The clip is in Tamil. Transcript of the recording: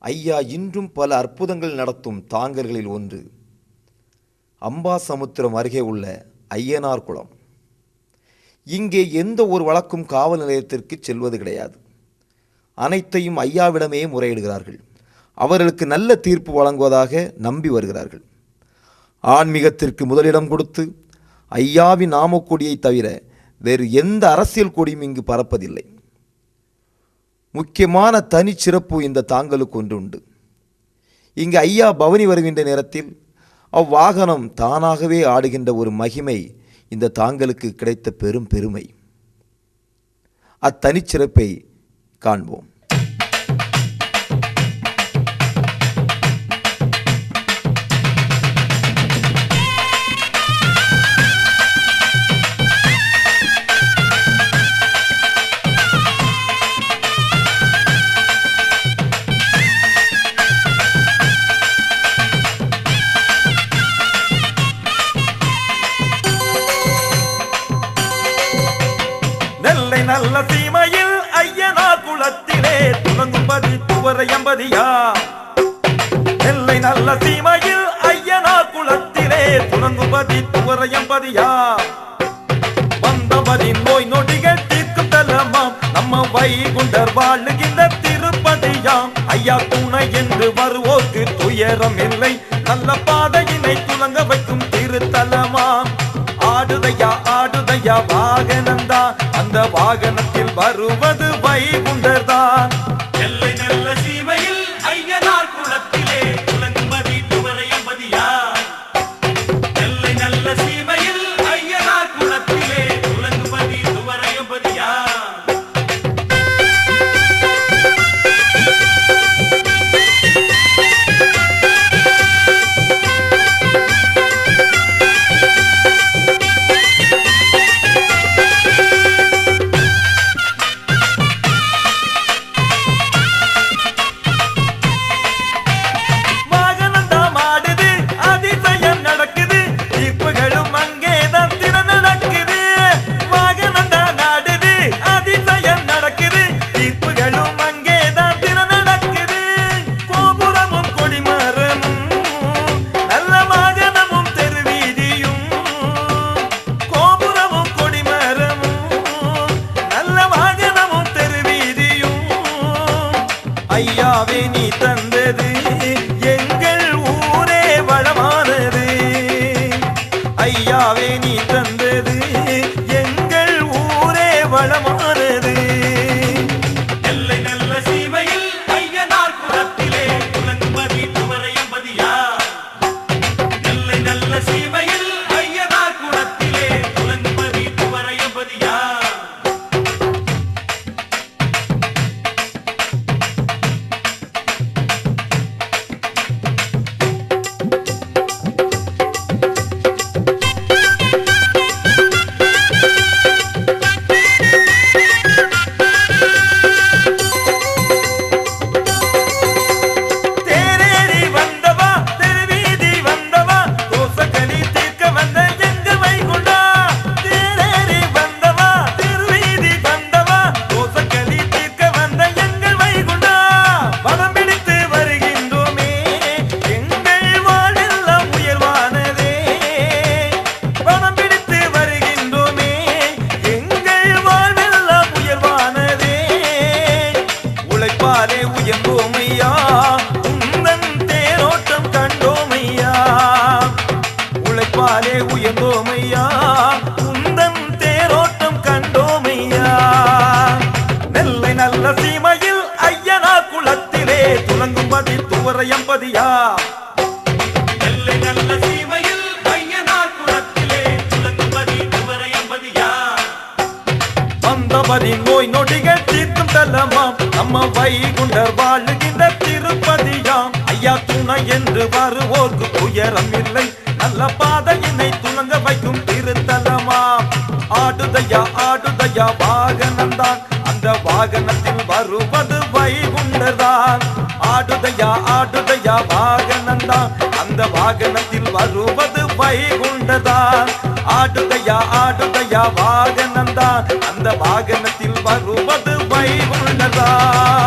ஐயா இன்றும் பல அற்புதங்கள் நடத்தும் தாங்கல்களில் ஒன்று அம்பாசமுத்திரம் அருகே உள்ள ஐயனார் குளம். இங்கே எந்த ஒரு வழக்கும் காவல் நிலையத்திற்கு செல்வது கிடையாது. அனைத்தையும் ஐயாவிடமே முறையிடுகிறார்கள். அவர்களுக்கு நல்ல தீர்ப்பு வழங்குவதாக நம்பி வருகிறார்கள். ஆன்மீகத்திற்கு முதலிடம் கொடுத்து ஐயாவின் நாமக்கொடியை தவிர வேறு எந்த அரசியல் கொடியும் இங்கு பறப்பதில்லை. முக்கியமான தனிச்சிறப்பு இந்த தாங்கலுக்கு ஒன்று உண்டு. இங்கு ஐயா பவனி வருகின்ற நேரத்தில் அவ்வாகனம் தானாகவே ஆடுகின்ற ஒரு மகிமை இந்த தாங்கலுக்கு கிடைத்த பெரும் பெருமை. அத்தனிச்சிறப்பை காண்போம். நல்ல சீமையில் ஐயனார் குளத்திலே துலங்கும்பதி துவரையம்பதியா. நெல்லை நல்ல சீமையில் ஐயனார் குளத்திலே துலங்கும்பதி துவரையம்பதியா. வந்தபதி நோய் நொடிகள் தீர்க்கும் தலமாம் நம்ம வைகுண்டர் வாழுகின்ற திருப்பதியாம். ஐயா துணை என்று வருவோர்க்கு துயரம் இல்லை, நல்ல பாதையினை துலங்க வைக்கும் திருத்தலமாம். ஆடுதையா ஆடுதையா வாகனந்தான், அந்த வாகனத்தில் வருவது வைகுண்டர்தான். எல்லை நல்ல சீமையில் ஐயனார் குளத்திலே துலங்கும்பதி துவரையம்பதியா. எல்லை நல்ல சீமையில் ஐயனார் குளத்திலே துலங்கும்பதி துவரையம்பதியா. ஐயாவே நீ தந்தது எங்கள் ஊரே வளமானது. ஐயாவே நீ தந்தது எங்கள் ஊரே வளமானது. எல்லை நல்ல சீமையில் ஐயனார் குளத்திலே துலங்கும்பதி துவரையம்பதியா. எல்லை நல்ல சீமையில் ஐயனார் குளத்திலே துலங்கும்பதி துவரையம்பதியா. உயர்ந்தோமையா உந்தன் தேரோட்டம் கண்டோமையா. உழைப்பாலே உயர்ந்தோமையா உந்தன் தேரோட்டம் கண்டோமையா. நெல்லை நல்ல சீமையில் ஐயனார் குளத்திலே துலங்கும்பதி துவரையம்பதியா. எல்லை நல்ல சீமையில் ஐயனார் குளத்திலே துலங்கும்பதி துவரையம்பதியா. வந்தபதி நோய் நொடிகள் தீர்க்கும் தலமாம் நம்ம வைகுண்டர் வாழுகின்ற திருப்பதியாம். ஐயா துணை என்று வருவோர்க்கு துயரம் இல்லை, நல்ல பாதையினை துலங்க வைக்கும் திருத்தலமாம். ஆடுதையா ஆடுதையா வாகனந்தான், அந்த வாகனத்தில் வருவது வைகுண்டர்தான். ஆடுதையா ஆடுதையா வாகனந்தான், அந்த வாகனத்தில் வருவது வைகுண்டர்தான். ஆடுதையா ஆடுதையா வாகனந்தான், அந்த வாகனத்தில் வருவது வைகுண்டர்தான்.